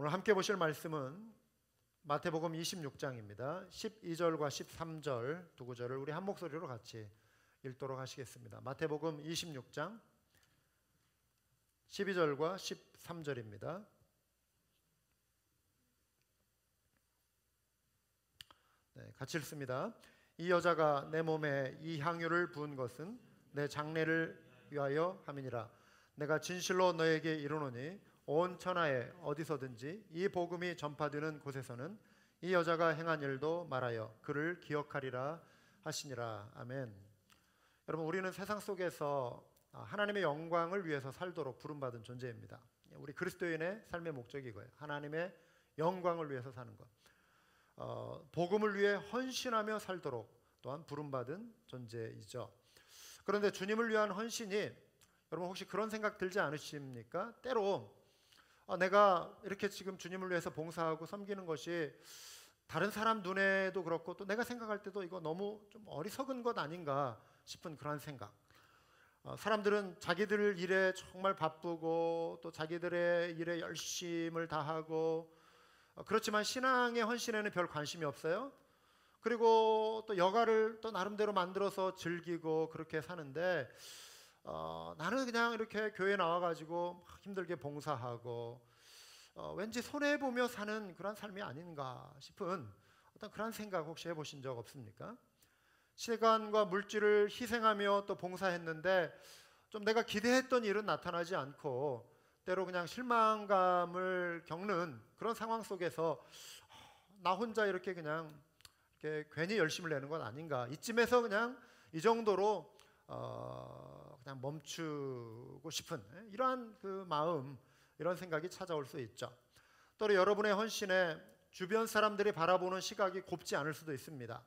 오늘 함께 보실 말씀은 마태복음 26장입니다. 12절과 13절 두 구절을 우리 한 목소리로 같이 읽도록 하시겠습니다. 마태복음 26장 12절과 13절입니다. 네, 같이 읽습니다. 이 여자가 내 몸에 이 향유를 부은 것은 내 장례를 위하여 함이니라. 내가 진실로 너에게 이르노니 온 천하에 어디서든지 이 복음이 전파되는 곳에서는 이 여자가 행한 일도 말하여 그를 기억하리라 하시니라. 아멘. 여러분, 우리는 세상 속에서 하나님의 영광을 위해서 살도록 부름받은 존재입니다. 우리 그리스도인의 삶의 목적이 이거예요. 하나님의 영광을 위해서 사는 것. 복음을 위해 헌신하며 살도록 또한 부름받은 존재이죠. 그런데 주님을 위한 헌신이, 여러분 혹시 그런 생각 들지 않으십니까? 때로 내가 이렇게 지금 주님을 위해서 봉사하고 섬기는 것이 다른 사람 눈에도 그렇고 또 내가 생각할 때도 이거 너무 좀 어리석은 것 아닌가 싶은 그런 생각. 사람들은 자기들 일에 정말 바쁘고 또 자기들의 일에 열심을 다하고 그렇지만 신앙의 헌신에는 별 관심이 없어요. 그리고 또 여가를 또 나름대로 만들어서 즐기고 그렇게 사는데 나는 그냥 이렇게 교회 나와가지고 힘들게 봉사하고 왠지 손해보며 사는 그런 삶이 아닌가 싶은 어떤 그런 생각 혹시 해보신 적 없습니까? 시간과 물질을 희생하며 또 봉사했는데 좀 내가 기대했던 일은 나타나지 않고 때로 그냥 실망감을 겪는 그런 상황 속에서 나 혼자 이렇게 그냥 이렇게 괜히 열심을 내는 건 아닌가, 이쯤에서 그냥 이 정도로 그냥 멈추고 싶은 이러한 그 마음, 이런 생각이 찾아올 수 있죠. 또 여러분의 헌신에 주변 사람들이 바라보는 시각이 곱지 않을 수도 있습니다.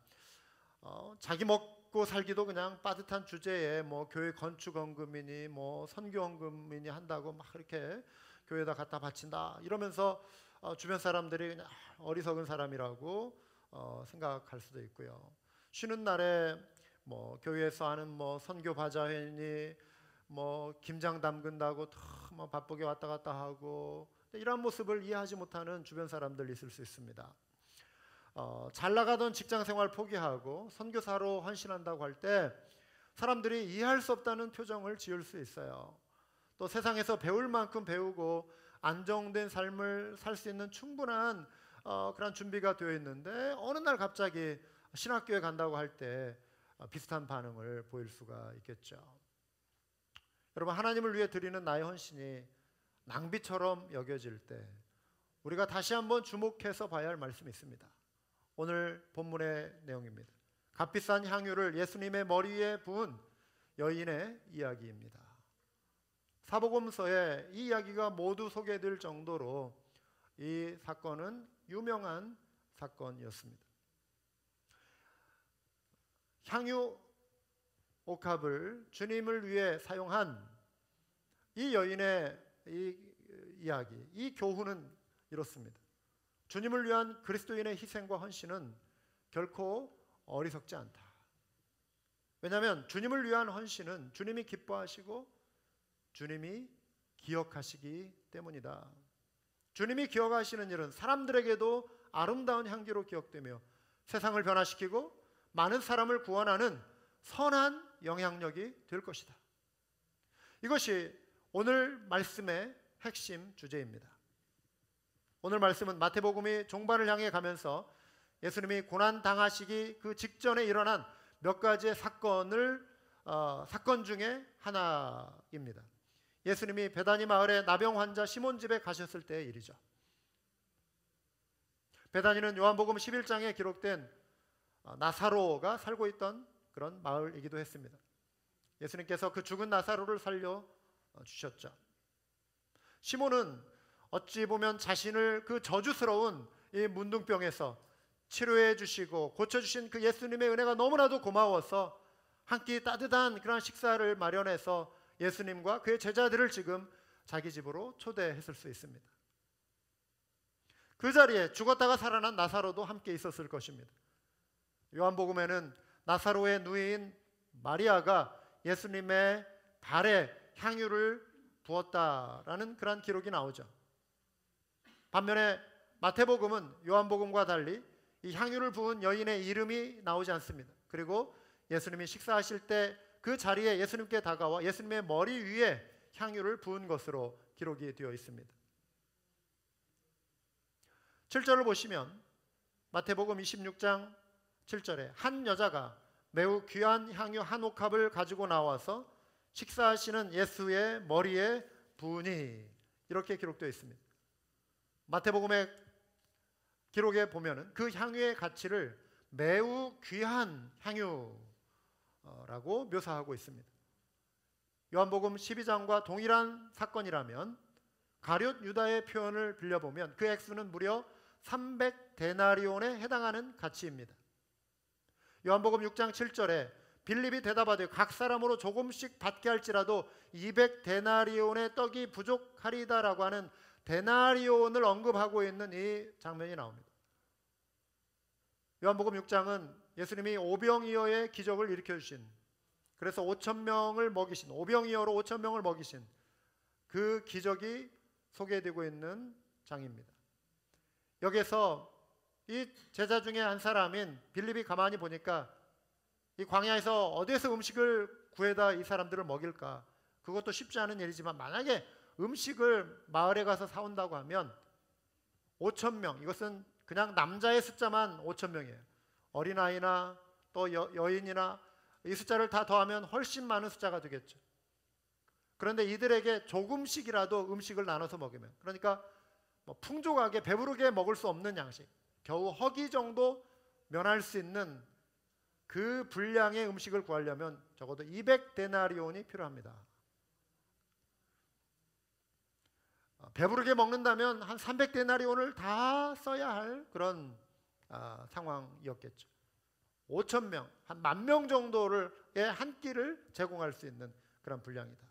자기 먹고 살기도 그냥 빠듯한 주제에 뭐 교회 건축 헌금이니 뭐 선교 헌금이니 한다고 막 이렇게 교회에다 갖다 바친다 이러면서 주변 사람들이 그냥 어리석은 사람이라고 생각할 수도 있고요. 쉬는 날에 뭐 교회에서 하는 뭐 선교 바자회니 뭐 김장 담근다고 뭐 바쁘게 왔다 갔다 하고 이런 모습을 이해하지 못하는 주변 사람들 있을 수 있습니다. 잘 나가던 직장 생활 포기하고 선교사로 헌신한다고 할 때 사람들이 이해할 수 없다는 표정을 지을 수 있어요. 또 세상에서 배울 만큼 배우고 안정된 삶을 살 수 있는 충분한 그런 준비가 되어 있는데 어느 날 갑자기 신학교에 간다고 할 때 비슷한 반응을 보일 수가 있겠죠. 여러분, 하나님을 위해 드리는 나의 헌신이 낭비처럼 여겨질 때 우리가 다시 한번 주목해서 봐야 할 말씀이 있습니다. 오늘 본문의 내용입니다. 값비싼 향유를 예수님의 머리 위에 부은 여인의 이야기입니다. 사복음서에 이 이야기가 모두 소개될 정도로 이 사건은 유명한 사건이었습니다. 향유 옥합을 주님을 위해 사용한 이 여인의 이 이야기, 이 교훈은 이렇습니다. 주님을 위한 그리스도인의 희생과 헌신은 결코 어리석지 않다. 왜냐하면 주님을 위한 헌신은 주님이 기뻐하시고 주님이 기억하시기 때문이다. 주님이 기억하시는 일은 사람들에게도 아름다운 향기로 기억되며 세상을 변화시키고 많은 사람을 구원하는 선한 영향력이 될 것이다. 이것이 오늘 말씀의 핵심 주제입니다. 오늘 말씀은 마태복음이 종반을 향해 가면서 예수님이 고난 당하시기 그 직전에 일어난 몇 가지의 사건 중에 하나입니다. 예수님이 베다니 마을에 나병 환자 시몬 집에 가셨을 때의 일이죠. 베다니는 요한복음 11장에 기록된 나사로가 살고 있던 그런 마을이기도 했습니다. 예수님께서 그 죽은 나사로를 살려 주셨죠. 시몬은 어찌 보면 자신을 그 저주스러운 이 문둥병에서 치료해 주시고 고쳐주신 그 예수님의 은혜가 너무나도 고마워서 한 끼 따뜻한 그런 식사를 마련해서 예수님과 그의 제자들을 지금 자기 집으로 초대했을 수 있습니다. 그 자리에 죽었다가 살아난 나사로도 함께 있었을 것입니다. 요한복음에는 나사로의 누이인 마리아가 예수님의 발에 향유를 부었다라는 그런 기록이 나오죠. 반면에 마태복음은 요한복음과 달리 이 향유를 부은 여인의 이름이 나오지 않습니다. 그리고 예수님이 식사하실 때 그 자리에 예수님께 다가와 예수님의 머리 위에 향유를 부은 것으로 기록이 되어 있습니다. 7절을 보시면 마태복음 26장 7절에 한 여자가 매우 귀한 향유 한 옥합을 가지고 나와서 식사하시는 예수의 머리에 부으니, 이렇게 기록되어 있습니다. 마태복음의 기록에 보면은 그 향유의 가치를 매우 귀한 향유라고 묘사하고 있습니다. 요한복음 12장과 동일한 사건이라면 가룟 유다의 표현을 빌려보면 그 액수는 무려 300데나리온에 해당하는 가치입니다. 요한복음 6장 7절에 빌립이 대답하되 각 사람으로 조금씩 받게 할지라도 200데나리온의 떡이 부족하리다라고 하는 데나리온을 언급하고 있는 이 장면이 나옵니다. 요한복음 6장은 예수님이 오병이어의 기적을 일으켜 주신, 그래서 5,000명을 먹이신, 오병이어로 5,000명을 먹이신 그 기적이 소개되고 있는 장입니다. 여기서 이 제자 중에 한 사람인 빌립이 가만히 보니까 이 광야에서 어디에서 음식을 구해다 이 사람들을 먹일까? 그것도 쉽지 않은 일이지만 만약에 음식을 마을에 가서 사온다고 하면 5,000명, 이것은 그냥 남자의 숫자만 5,000명이에요. 어린아이나 또 여인이나 이 숫자를 다 더하면 훨씬 많은 숫자가 되겠죠. 그런데 이들에게 조금씩이라도 음식을 나눠서 먹으면, 그러니까 풍족하게 배부르게 먹을 수 없는 양식, 겨우 허기 정도 면할 수 있는 그 분량의 음식을 구하려면 적어도 200데나리온이 필요합니다. 배부르게 먹는다면 한 300데나리온을 다 써야 할 그런 상황이었겠죠. 5,000명, 한 10,000명 정도의 한 끼를 제공할 수 있는 그런 분량이다.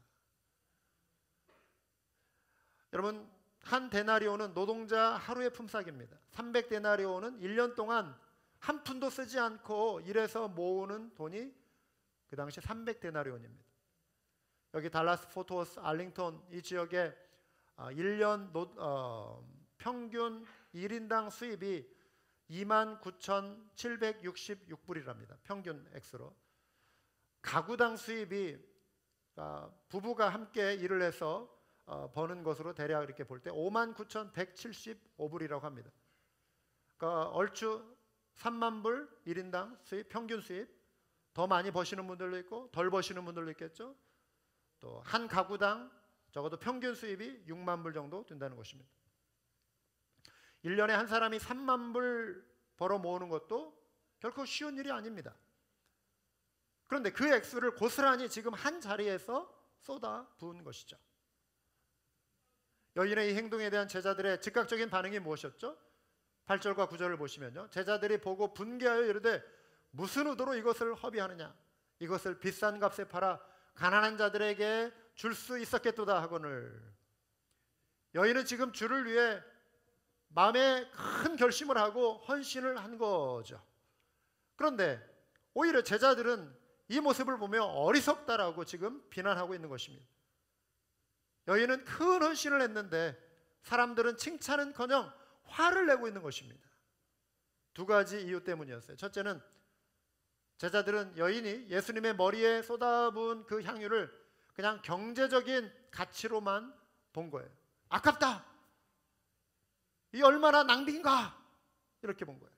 여러분, 한 데나리온은 노동자 하루의 품삯입니다. 300데나리온은 1년 동안 한 푼도 쓰지 않고 일해서 모으는 돈이 그 당시 300데나리온입니다. 여기 달라스, 포트워스, 알링턴 이 지역에 1년 평균 1인당 수입이 29,766불이랍니다. 평균 액수로. 가구당 수입이 부부가 함께 일을 해서 버는 것으로 대략 이렇게 볼 때 59,175불이라고 합니다. 그러니까 얼추 3만 불 1인당 수입, 평균 수입. 더 많이 버시는 분들도 있고 덜 버시는 분들도 있겠죠. 또 한 가구당 적어도 평균 수입이 6만 불 정도 된다는 것입니다. 1년에 한 사람이 3만 불 벌어 모으는 것도 결코 쉬운 일이 아닙니다. 그런데 그 액수를 고스란히 지금 한 자리에서 쏟아 부은 것이죠. 여인의 이 행동에 대한 제자들의 즉각적인 반응이 무엇이었죠? 8절과 9절을 보시면요, 제자들이 보고 분개하여 이르되 무슨 의도로 이것을 허비하느냐? 이것을 비싼 값에 팔아 가난한 자들에게 줄 수 있었겠도다 하거늘. 여인은 지금 주를 위해 마음에 큰 결심을 하고 헌신을 한 거죠. 그런데 오히려 제자들은 이 모습을 보며 어리석다라고 지금 비난하고 있는 것입니다. 여인은 큰 헌신을 했는데 사람들은 칭찬은커녕 화를 내고 있는 것입니다. 두 가지 이유 때문이었어요. 첫째는 제자들은 여인이 예수님의 머리에 쏟아부은 그 향유를 그냥 경제적인 가치로만 본 거예요. 아깝다, 이 얼마나 낭비인가, 이렇게 본 거예요.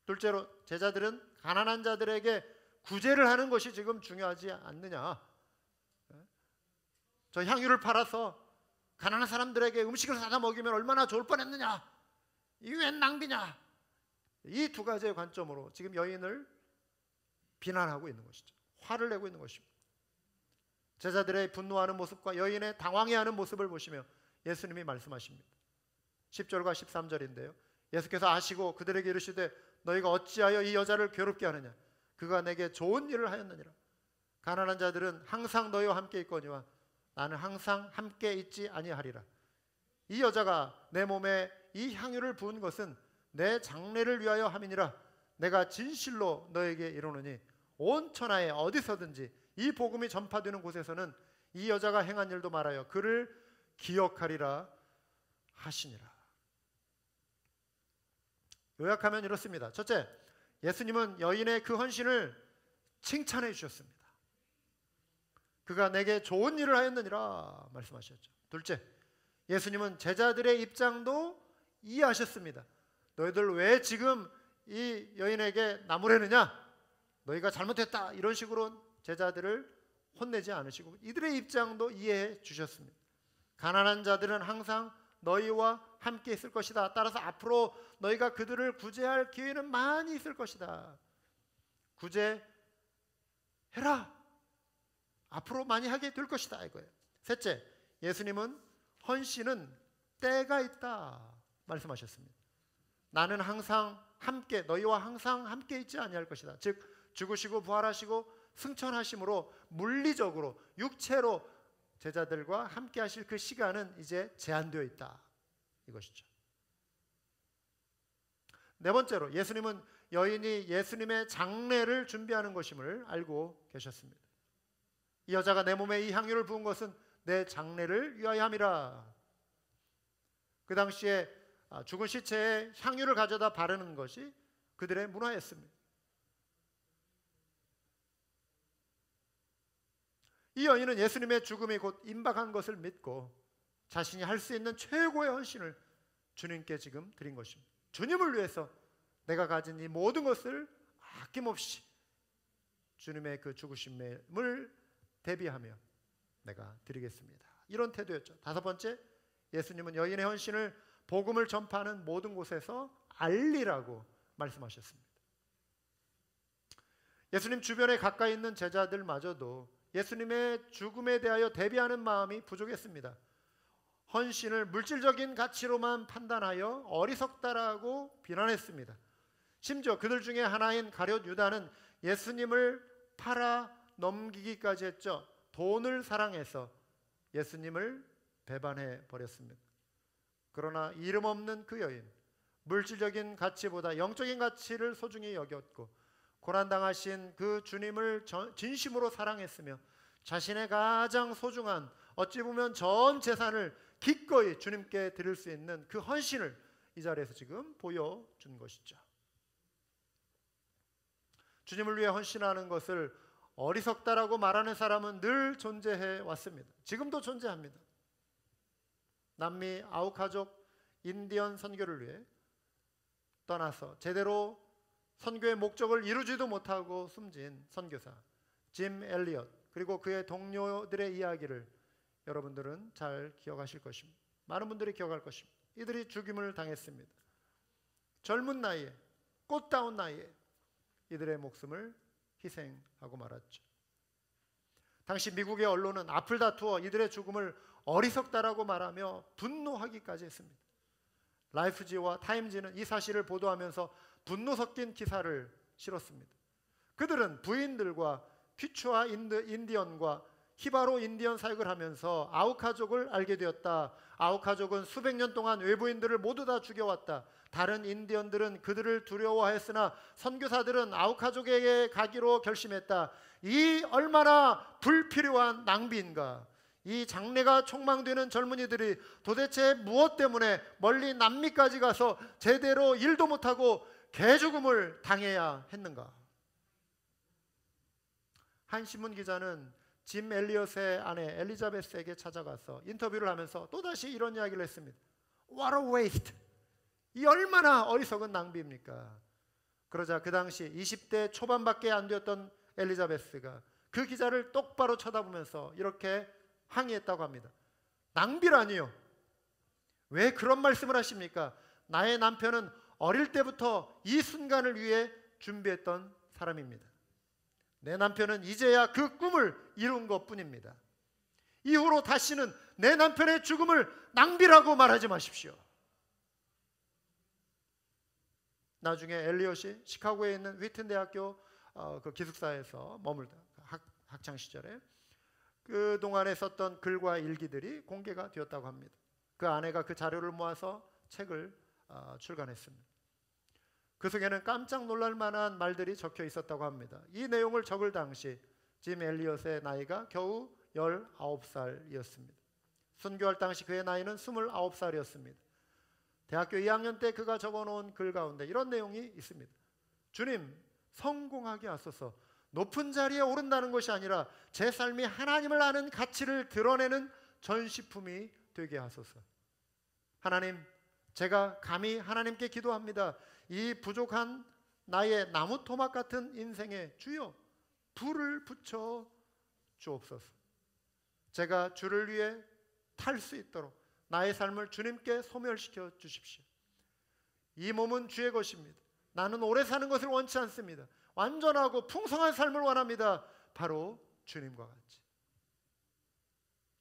둘째로 제자들은 가난한 자들에게 구제를 하는 것이 지금 중요하지 않느냐, 저 향유를 팔아서 가난한 사람들에게 음식을 사다 먹이면 얼마나 좋을 뻔했느냐, 이게 웬 낭비냐, 이 두 가지의 관점으로 지금 여인을 비난하고 있는 것이죠. 화를 내고 있는 것입니다. 제자들의 분노하는 모습과 여인의 당황해하는 모습을 보시며 예수님이 말씀하십니다. 10절과 13절인데요. 예수께서 아시고 그들에게 이르시되 너희가 어찌하여 이 여자를 괴롭게 하느냐? 그가 내게 좋은 일을 하였느니라. 가난한 자들은 항상 너희와 함께 있거니와 나는 항상 함께 있지 아니하리라. 이 여자가 내 몸에 이 향유를 부은 것은 내 장례를 위하여 함이니라. 내가 진실로 너에게 이르노니 온 천하에 어디서든지 이 복음이 전파되는 곳에서는 이 여자가 행한 일도 말하여 그를 기억하리라 하시니라. 요약하면 이렇습니다. 첫째, 예수님은 여인의 그 헌신을 칭찬해 주셨습니다. 그가 내게 좋은 일을 하였느니라 말씀하셨죠. 둘째, 예수님은 제자들의 입장도 이해하셨습니다. 너희들 왜 지금 이 여인에게 나무라느냐? 너희가 잘못했다. 이런 식으로 제자들을 혼내지 않으시고 이들의 입장도 이해해 주셨습니다. 가난한 자들은 항상 너희와 함께 있을 것이다. 따라서 앞으로 너희가 그들을 구제할 기회는 많이 있을 것이다. 구제해라. 앞으로 많이 하게 될 것이다 이거예요. 셋째, 예수님은 헌신은 때가 있다 말씀하셨습니다. 나는 항상 함께 너희와 항상 함께 있지 아니할 것이다. 즉 죽으시고 부활하시고 승천하심으로 물리적으로 육체로 제자들과 함께 하실 그 시간은 이제 제한되어 있다 이것이죠. 네 번째로 예수님은 여인이 예수님의 장례를 준비하는 것임을 알고 계셨습니다. 이 여자가 내 몸에 이 향유를 부은 것은 내 장례를 위하여 함이라. 그 당시에 죽은 시체에 향유를 가져다 바르는 것이 그들의 문화였습니다. 이 여인은 예수님의 죽음이 곧 임박한 것을 믿고 자신이 할 수 있는 최고의 헌신을 주님께 지금 드린 것입니다. 주님을 위해서 내가 가진 이 모든 것을 아낌없이 주님의 그 죽으심을 대비하며 내가 드리겠습니다. 이런 태도였죠. 다섯 번째, 예수님은 여인의 헌신을 복음을 전파하는 모든 곳에서 알리라고 말씀하셨습니다. 예수님 주변에 가까이 있는 제자들마저도 예수님의 죽음에 대하여 대비하는 마음이 부족했습니다. 헌신을 물질적인 가치로만 판단하여 어리석다라고 비난했습니다. 심지어 그들 중에 하나인 가룟 유다는 예수님을 팔아 넘기기까지 했죠. 돈을 사랑해서 예수님을 배반해 버렸습니다. 그러나 이름 없는 그 여인, 물질적인 가치보다 영적인 가치를 소중히 여겼고 고난당하신 그 주님을 진심으로 사랑했으며 자신의 가장 소중한 어찌 보면 전 재산을 기꺼이 주님께 드릴 수 있는 그 헌신을 이 자리에서 지금 보여준 것이죠. 주님을 위해 헌신하는 것을 어리석다라고 말하는 사람은 늘 존재해 왔습니다. 지금도 존재합니다. 남미 아우카족 인디언 선교를 위해 떠나서 제대로 선교의 목적을 이루지도 못하고 숨진 선교사 짐 엘리엇 그리고 그의 동료들의 이야기를 여러분들은 잘 기억하실 것입니다. 많은 분들이 기억할 것입니다. 이들이 죽임을 당했습니다. 젊은 나이에 꽃다운 나이에 이들의 목숨을 희생하고 말았죠. 당시 미국의 언론은 앞을 다투어 이들의 죽음을 어리석다라고 말하며 분노하기까지 했습니다. 라이프지와 타임지는 이 사실을 보도하면서 분노 섞인 기사를 실었습니다. 그들은 부인들과 퀴추아 인디언과 히바로 인디언 사역을 하면서 아우카족을 알게 되었다. 아우카족은 수백 년 동안 외부인들을 모두 다 죽여왔다. 다른 인디언들은 그들을 두려워했으나 선교사들은 아우카족에게 가기로 결심했다. 이 얼마나 불필요한 낭비인가. 이 장래가 촉망되는 젊은이들이 도대체 무엇 때문에 멀리 남미까지 가서 제대로 일도 못하고 개죽음을 당해야 했는가. 한 신문 기자는 짐 엘리엇의 아내 엘리자베스에게 찾아가서 인터뷰를 하면서 또다시 이런 이야기를 했습니다. What a waste! 이 얼마나 어리석은 낭비입니까? 그러자 그 당시 20대 초반밖에 안 되었던 엘리자베스가 그 기자를 똑바로 쳐다보면서 이렇게 항의했다고 합니다. 낭비라니요? 왜 그런 말씀을 하십니까? 나의 남편은 어릴 때부터 이 순간을 위해 준비했던 사람입니다. 내 남편은 이제야 그 꿈을 이룬 것뿐입니다. 이후로 다시는 내 남편의 죽음을 낭비라고 말하지 마십시오. 나중에 엘리엇이 시카고에 있는 휘튼 대학교 그 기숙사에서 머물다 학창 시절에 그 동안에 썼던 글과 일기들이 공개가 되었다고 합니다. 그 아내가 그 자료를 모아서 책을 출간했습니다. 그 속에는 깜짝 놀랄 만한 말들이 적혀 있었다고 합니다. 이 내용을 적을 당시 짐 엘리엇의 나이가 겨우 19살이었습니다. 순교할 당시 그의 나이는 29살이었습니다. 대학교 2학년 때 그가 적어놓은 글 가운데 이런 내용이 있습니다. 주님, 성공하게 하소서. 높은 자리에 오른다는 것이 아니라 제 삶이 하나님을 아는 가치를 드러내는 전시품이 되게 하소서. 하나님, 제가 감히 하나님께 기도합니다. 이 부족한 나의 나무 토막 같은 인생에 주여 불을 붙여 주옵소서. 제가 주를 위해 탈 수 있도록 나의 삶을 주님께 소멸시켜 주십시오. 이 몸은 주의 것입니다. 나는 오래 사는 것을 원치 않습니다. 완전하고 풍성한 삶을 원합니다. 바로 주님과 같이.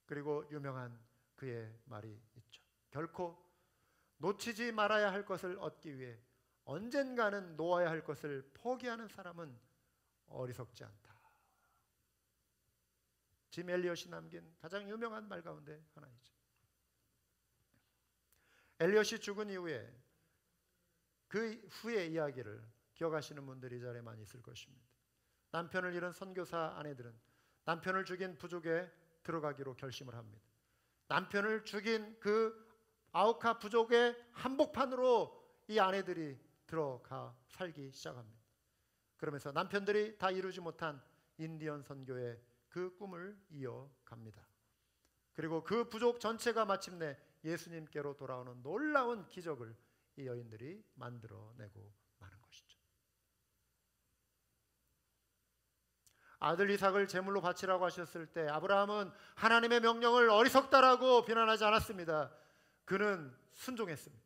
그리고 유명한 그의 말이 있죠. 결코 놓치지 말아야 할 것을 얻기 위해 언젠가는 놓아야 할 것을 포기하는 사람은 어리석지 않다. 짐 엘리엇이 남긴 가장 유명한 말 가운데 하나이죠. 엘리엇이 죽은 이후에 그 후의 이야기를 기억하시는 분들이 이 자리에 많이 있을 것입니다. 남편을 잃은 선교사 아내들은 남편을 죽인 부족에 들어가기로 결심을 합니다. 남편을 죽인 그 아우카 부족의 한복판으로 이 아내들이 들어가 살기 시작합니다. 그러면서 남편들이 다 이루지 못한 인디언 선교의 그 꿈을 이어갑니다. 그리고 그 부족 전체가 마침내 예수님께로 돌아오는 놀라운 기적을 이 여인들이 만들어내고 마는 것이죠. 아들 이삭을 제물로 바치라고 하셨을 때 아브라함은 하나님의 명령을 어리석다라고 비난하지 않았습니다. 그는 순종했습니다.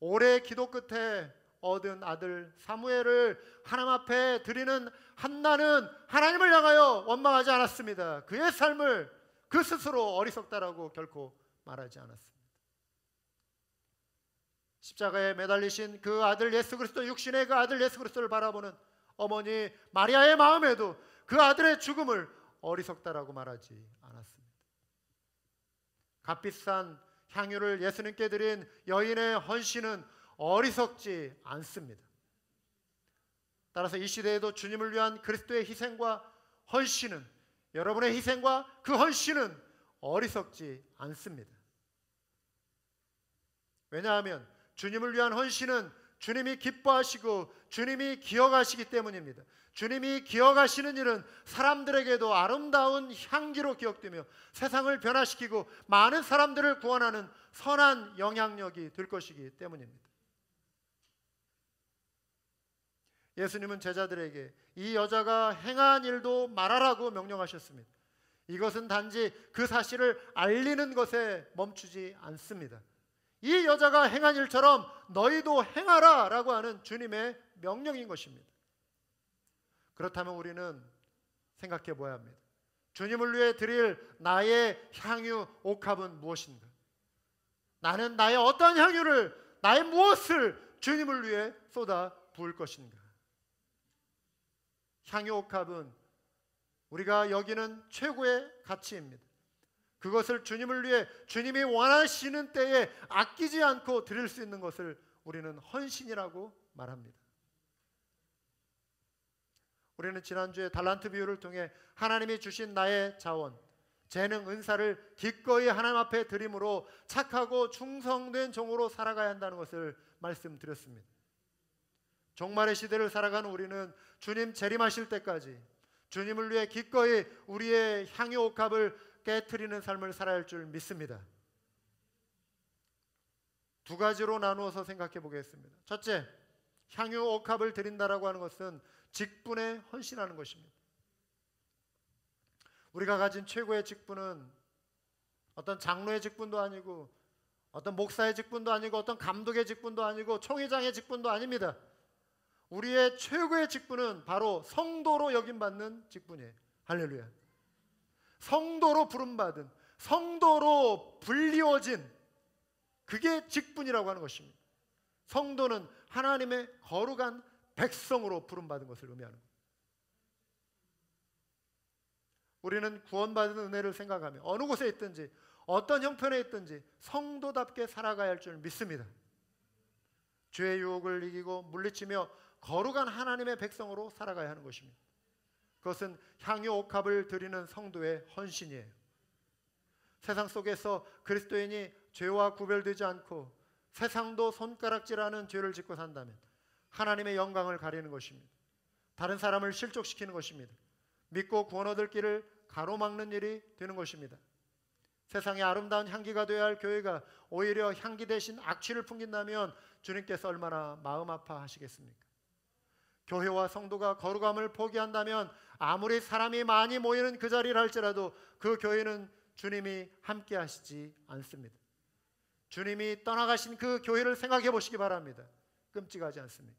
오래 기도 끝에 얻은 아들 사무엘을 하나님 앞에 드리는 한나는 하나님을 향하여 원망하지 않았습니다. 그의 삶을 그 스스로 어리석다라고 결코 말하지 않았습니다. 십자가에 매달리신 그 아들 예수 그리스도, 육신의 그 아들 예수 그리스도를 바라보는 어머니 마리아의 마음에도 그 아들의 죽음을 어리석다라고 말하지 않았습니다. 값비싼 향유를 예수님께 드린 여인의 헌신은 어리석지 않습니다. 따라서 이 시대에도 주님을 위한 그리스도의 희생과 헌신은, 여러분의 희생과 그 헌신은 어리석지 않습니다. 왜냐하면 주님을 위한 헌신은 주님이 기뻐하시고 주님이 기억하시기 때문입니다. 주님이 기억하시는 일은 사람들에게도 아름다운 향기로 기억되며 세상을 변화시키고 많은 사람들을 구원하는 선한 영향력이 될 것이기 때문입니다. 예수님은 제자들에게 이 여자가 행한 일도 말하라고 명령하셨습니다. 이것은 단지 그 사실을 알리는 것에 멈추지 않습니다. 이 여자가 행한 일처럼 너희도 행하라 라고 하는 주님의 명령인 것입니다. 그렇다면 우리는 생각해 보아야 합니다. 주님을 위해 드릴 나의 향유 옥합은 무엇인가? 나는 나의 어떤 향유를, 나의 무엇을 주님을 위해 쏟아 부을 것인가? 향유 옥합은 우리가 여기는 최고의 가치입니다. 그것을 주님을 위해 주님이 원하시는 때에 아끼지 않고 드릴 수 있는 것을 우리는 헌신이라고 말합니다. 우리는 지난주에 달란트 비유를 통해 하나님이 주신 나의 자원, 재능, 은사를 기꺼이 하나님 앞에 드림으로 착하고 충성된 종으로 살아가야 한다는 것을 말씀드렸습니다. 종말의 시대를 살아가는 우리는 주님 재림하실 때까지 주님을 위해 기꺼이 우리의 향유 옥합을 깨트리는 삶을 살아야 할 줄 믿습니다. 두 가지로 나누어서 생각해 보겠습니다. 첫째, 향유 옥합을 드린다라고 하는 것은 직분에 헌신하는 것입니다. 우리가 가진 최고의 직분은 어떤 장로의 직분도 아니고 어떤 목사의 직분도 아니고 어떤 감독의 직분도 아니고 총회장의 직분도 아닙니다. 우리의 최고의 직분은 바로 성도로 여김받는 직분이에요. 할렐루야. 성도로 부름받은, 성도로 불리워진, 그게 직분이라고 하는 것입니다. 성도는 하나님의 거룩한 백성으로 부름받은 것을 의미하는 겁니다. 우리는 구원받은 은혜를 생각하며 어느 곳에 있든지 어떤 형편에 있든지 성도답게 살아가야 할 줄 믿습니다. 죄의 유혹을 이기고 물리치며 거룩한 하나님의 백성으로 살아가야 하는 것입니다. 그것은 향유 옥합을 드리는 성도의 헌신이에요. 세상 속에서 그리스도인이 죄와 구별되지 않고 세상도 손가락질하는 죄를 짓고 산다면 하나님의 영광을 가리는 것입니다. 다른 사람을 실족시키는 것입니다. 믿고 구원 얻을 길을 가로막는 일이 되는 것입니다. 세상에 아름다운 향기가 되어야 할 교회가 오히려 향기 대신 악취를 풍긴다면 주님께서 얼마나 마음 아파하시겠습니까? 교회와 성도가 거룩함을 포기한다면 아무리 사람이 많이 모이는 그 자리를 할지라도 그 교회는 주님이 함께 하시지 않습니다. 주님이 떠나가신 그 교회를 생각해 보시기 바랍니다. 끔찍하지 않습니까?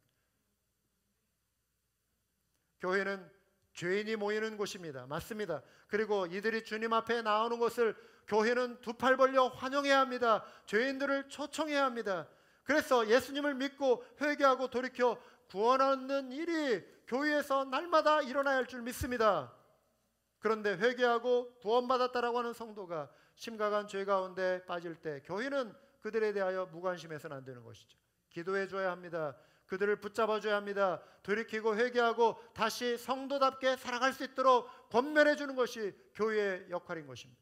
교회는 죄인이 모이는 곳입니다. 맞습니다. 그리고 이들이 주님 앞에 나오는 것을 교회는 두 팔 벌려 환영해야 합니다. 죄인들을 초청해야 합니다. 그래서 예수님을 믿고 회개하고 돌이켜 구원 얻는 일이 교회에서 날마다 일어나야 할 줄 믿습니다. 그런데 회개하고 구원받았다라고 하는 성도가 심각한 죄 가운데 빠질 때 교회는 그들에 대하여 무관심해서는 안 되는 것이죠. 기도해 줘야 합니다. 그들을 붙잡아 줘야 합니다. 돌이키고 회개하고 다시 성도답게 살아갈 수 있도록 권면해 주는 것이 교회의 역할인 것입니다.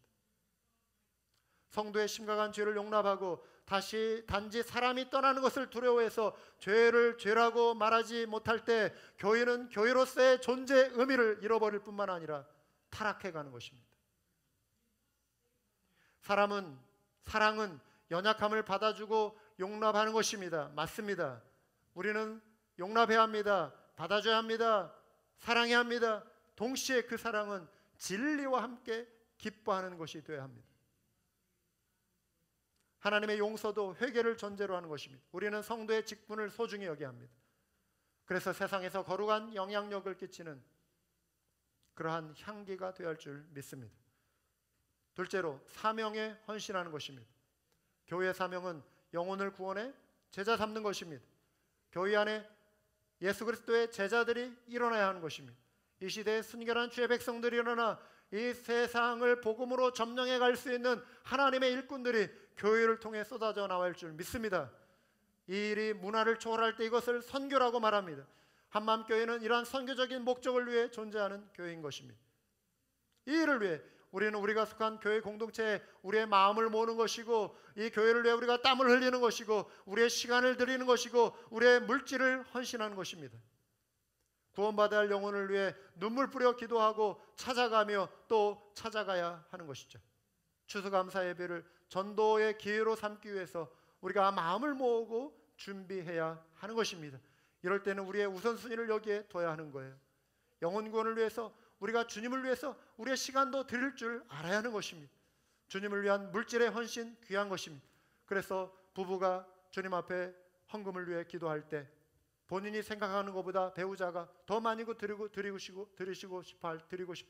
성도의 심각한 죄를 용납하고 다시 단지 사람이 떠나는 것을 두려워해서 죄를 죄라고 말하지 못할 때 교회는 교회로서의 존재의 의미를 잃어버릴 뿐만 아니라 타락해가는 것입니다. 사랑은 연약함을 받아주고 용납하는 것입니다. 맞습니다. 우리는 용납해야 합니다. 받아줘야 합니다. 사랑해야 합니다. 동시에 그 사랑은 진리와 함께 기뻐하는 것이 되어야 합니다. 하나님의 용서도 회개를 전제로 하는 것입니다. 우리는 성도의 직분을 소중히 여겨야 합니다. 그래서 세상에서 거룩한 영향력을 끼치는 그러한 향기가 되어야 할 줄 믿습니다. 둘째로 사명에 헌신하는 것입니다. 교회의 사명은 영혼을 구원해 제자 삼는 것입니다. 교회 안에 예수 그리스도의 제자들이 일어나야 하는 것입니다. 이 시대에 순결한 주의 백성들이 일어나 이 세상을 복음으로 점령해 갈 수 있는 하나님의 일꾼들이 교회를 통해 쏟아져 나올 줄 믿습니다. 이 일이 문화를 초월할 때 이것을 선교라고 말합니다. 한마음교회는 이러한 선교적인 목적을 위해 존재하는 교회인 것입니다. 이 일을 위해 우리는 우리가 속한 교회 공동체에 우리의 마음을 모으는 것이고 이 교회를 위해 우리가 땀을 흘리는 것이고 우리의 시간을 드리는 것이고 우리의 물질을 헌신하는 것입니다. 구원받아야 할 영혼을 위해 눈물 뿌려 기도하고 찾아가며 또 찾아가야 하는 것이죠. 추수감사 예배를 전도의 기회로 삼기 위해서 우리가 마음을 모으고 준비해야 하는 것입니다. 이럴 때는 우리의 우선순위를 여기에 둬야 하는 거예요. 영혼 구원을 위해서 우리가 주님을 위해서 우리의 시간도 드릴 줄 알아야 하는 것입니다. 주님을 위한 물질의 헌신 귀한 것입니다. 그래서 부부가 주님 앞에 헌금을 위해 기도할 때 본인이 생각하는 것보다 배우자가 더 많이 드리고 싶어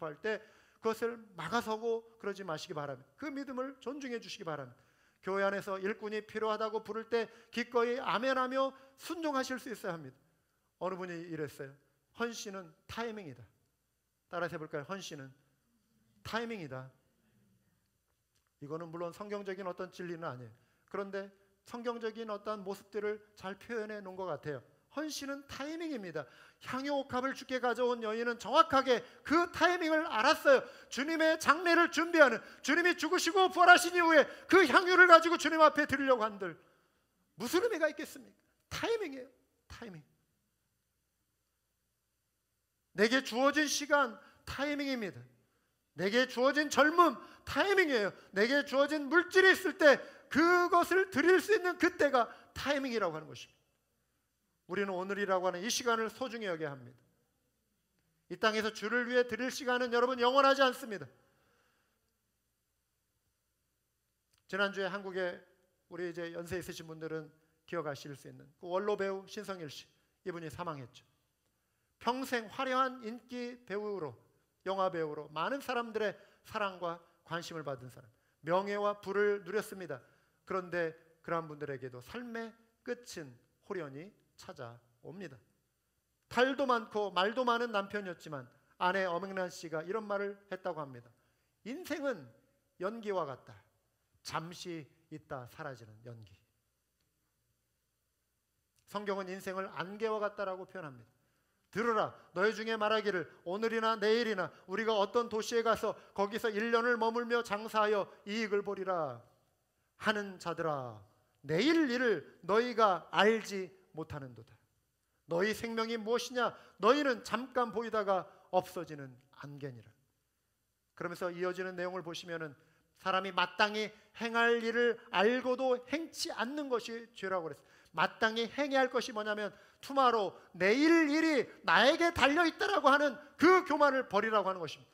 할 때 그것을 막아서고 그러지 마시기 바랍니다. 그 믿음을 존중해 주시기 바랍니다. 교회 안에서 일꾼이 필요하다고 부를 때 기꺼이 아멘하며 순종하실 수 있어야 합니다. 어느 분이 이랬어요. 헌신은 타이밍이다. 따라서 해볼까요? 헌신은 타이밍이다. 이거는 물론 성경적인 어떤 진리는 아니에요. 그런데 성경적인 어떤 모습들을 잘 표현해 놓은 것 같아요. 헌신은 타이밍입니다. 향유옥합을 주께 가져온 여인은 정확하게 그 타이밍을 알았어요. 주님의 장례를 준비하는, 주님이 죽으시고 부활하신 이후에 그 향유를 가지고 주님 앞에 드리려고 한들 무슨 의미가 있겠습니까? 타이밍이에요. 타이밍. 내게 주어진 시간 타이밍입니다. 내게 주어진 젊음 타이밍이에요. 내게 주어진 물질이 있을 때 그것을 드릴 수 있는 그때가 타이밍이라고 하는 것입니다. 우리는 오늘이라고 하는 이 시간을 소중히 여겨야 합니다. 이 땅에서 주를 위해 드릴 시간은 여러분 영원하지 않습니다. 지난주에 한국에 우리 이제 연세 있으신 분들은 기억하실 수 있는 그 원로 배우 신성일 씨, 이분이 사망했죠. 평생 화려한 인기 배우로, 영화 배우로 많은 사람들의 사랑과 관심을 받은 사람, 명예와 부를 누렸습니다. 그런데 그러한 분들에게도 삶의 끝은 호련히 찾아옵니다. 탈도 많고 말도 많은 남편이었지만 아내 엄영란 씨가 이런 말을 했다고 합니다. 인생은 연기와 같다. 잠시 있다 사라지는 연기. 성경은 인생을 안개와 같다라고 표현합니다. 들으라. 너희 중에 말하기를 오늘이나 내일이나 우리가 어떤 도시에 가서 거기서 1년을 머물며 장사하여 이익을 보리라 하는 자들아, 내일 일을 너희가 알지 못하는도다. 너희 생명이 무엇이냐? 너희는 잠깐 보이다가 없어지는 안개니라. 그러면서 이어지는 내용을 보시면은 사람이 마땅히 행할 일을 알고도 행치 않는 것이 죄라고 그랬어요. 마땅히 행해야 할 것이 뭐냐면 투마로우, 내일 일이 나에게 달려있다라고 하는 그 교만을 버리라고 하는 것입니다.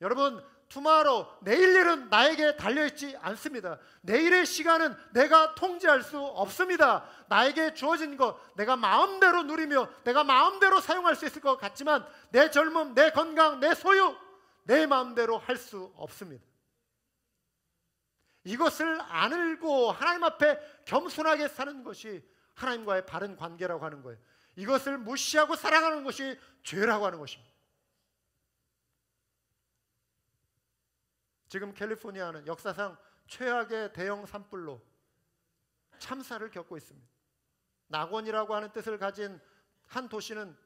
여러분, 투마로우, 내일 일은 나에게 달려있지 않습니다. 내일의 시간은 내가 통제할 수 없습니다. 나에게 주어진 것 내가 마음대로 누리며 내가 마음대로 사용할 수 있을 것 같지만 내 젊음, 내 건강, 내 소유, 내 마음대로 할 수 없습니다. 이것을 안 알고 하나님 앞에 겸손하게 사는 것이 하나님과의 바른 관계라고 하는 거예요. 이것을 무시하고 살아가는 것이 죄라고 하는 것입니다. 지금 캘리포니아는 역사상 최악의 대형 산불로 참사를 겪고 있습니다. 낙원이라고 하는 뜻을 가진 한 도시는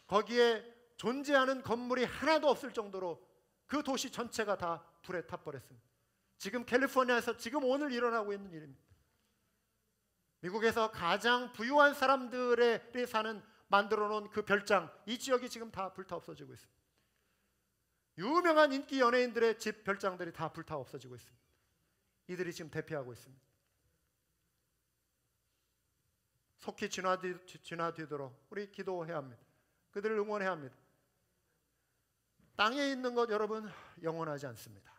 거기에 존재하는 건물이 하나도 없을 정도로 그 도시 전체가 다 불에 타버렸습니다. 지금 캘리포니아에서 지금 오늘 일어나고 있는 일입니다. 미국에서 가장 부유한 사람들이 사는 만들어 놓은 그 별장, 이 지역이 지금 다 불타 없어지고 있습니다. 유명한 인기 연예인들의 집 별장들이 다 불타 없어지고 있습니다. 이들이 지금 대피하고 있습니다. 속히 진화되도록 우리 기도해야 합니다. 그들을 응원해야 합니다. 땅에 있는 것 여러분 영원하지 않습니다.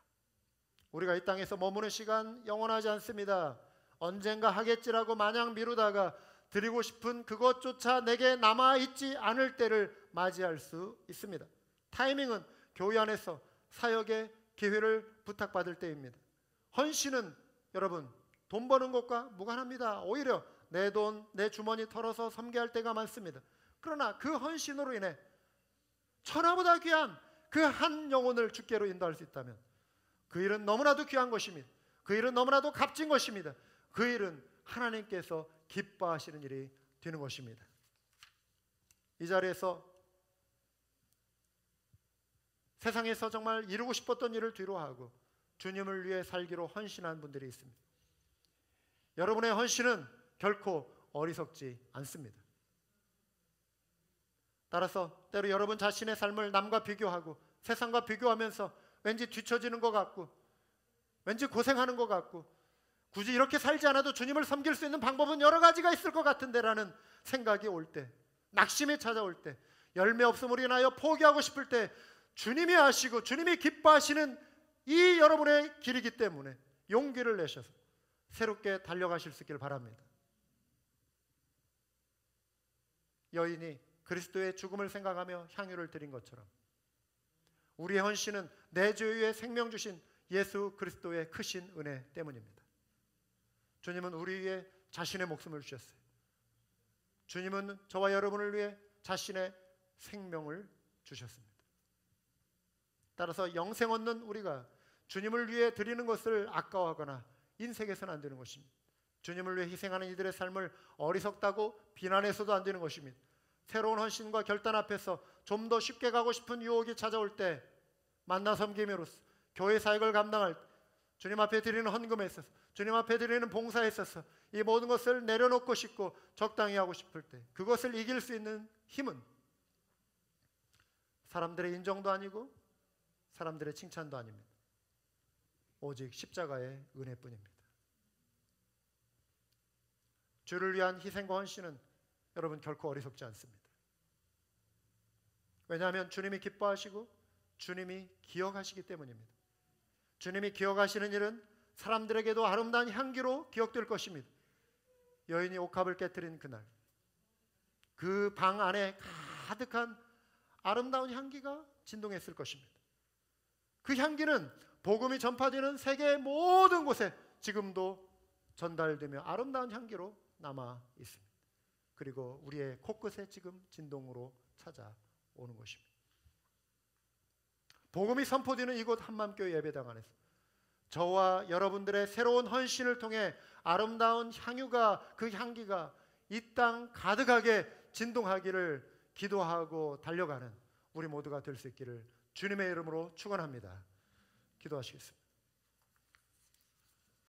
우리가 이 땅에서 머무는 시간 영원하지 않습니다. 언젠가 하겠지라고 마냥 미루다가 드리고 싶은 그것조차 내게 남아있지 않을 때를 맞이할 수 있습니다. 타이밍은 교회 안에서 사역의 기회를 부탁받을 때입니다. 헌신은 여러분 돈 버는 것과 무관합니다. 오히려 내 돈, 내 주머니 털어서 섬겨할 때가 많습니다. 그러나 그 헌신으로 인해 천하보다 귀한 그 한 영혼을 주께로 인도할 수 있다면 그 일은 너무나도 귀한 것입니다. 그 일은 너무나도 값진 것입니다. 그 일은 하나님께서 기뻐하시는 일이 되는 것입니다. 이 자리에서 세상에서 정말 이루고 싶었던 일을 뒤로하고 주님을 위해 살기로 헌신한 분들이 있습니다. 여러분의 헌신은 결코 어리석지 않습니다. 따라서 때로 여러분 자신의 삶을 남과 비교하고 세상과 비교하면서 왠지 뒤처지는 것 같고 왠지 고생하는 것 같고 굳이 이렇게 살지 않아도 주님을 섬길 수 있는 방법은 여러 가지가 있을 것 같은데 라는 생각이 올 때, 낙심이 찾아올 때, 열매 없음으로 인하여 포기하고 싶을 때 주님이 아시고 주님이 기뻐하시는 이 여러분의 길이기 때문에 용기를 내셔서 새롭게 달려가실 수 있기를 바랍니다. 여인이 그리스도의 죽음을 생각하며 향유를 드린 것처럼 우리의 헌신은 내 죄 위에 생명 주신 예수 그리스도의 크신 은혜 때문입니다. 주님은 우리 위해 자신의 목숨을 주셨어요. 주님은 저와 여러분을 위해 자신의 생명을 주셨습니다. 따라서 영생 얻는 우리가 주님을 위해 드리는 것을 아까워하거나 인색해서는 안 되는 것입니다. 주님을 위해 희생하는 이들의 삶을 어리석다고 비난해서도 안 되는 것입니다. 새로운 헌신과 결단 앞에서 좀 더 쉽게 가고 싶은 유혹이 찾아올 때 만나 섬김으로써 교회 사역을 감당할 때 주님 앞에 드리는 헌금에 있어서 주님 앞에 드리는 봉사에 있어서 이 모든 것을 내려놓고 싶고 적당히 하고 싶을 때 그것을 이길 수 있는 힘은 사람들의 인정도 아니고 사람들의 칭찬도 아닙니다. 오직 십자가의 은혜뿐입니다. 주를 위한 희생과 헌신은 여러분 결코 어리석지 않습니다. 왜냐하면 주님이 기뻐하시고 주님이 기억하시기 때문입니다. 주님이 기억하시는 일은 사람들에게도 아름다운 향기로 기억될 것입니다. 여인이 옥합을 깨뜨린 그날 그 방 안에 가득한 아름다운 향기가 진동했을 것입니다. 그 향기는 복음이 전파되는 세계의 모든 곳에 지금도 전달되며 아름다운 향기로 남아 있습니다. 그리고 우리의 코끝에 지금 진동으로 찾아오는 것입니다. 복음이 선포되는 이곳 한맘교회 예배당 안에서 저와 여러분들의 새로운 헌신을 통해 아름다운 향유가 그 향기가 이 땅 가득하게 진동하기를 기도하고 달려가는 우리 모두가 될 수 있기를 주님의 이름으로 축원합니다. 기도하시겠습니다.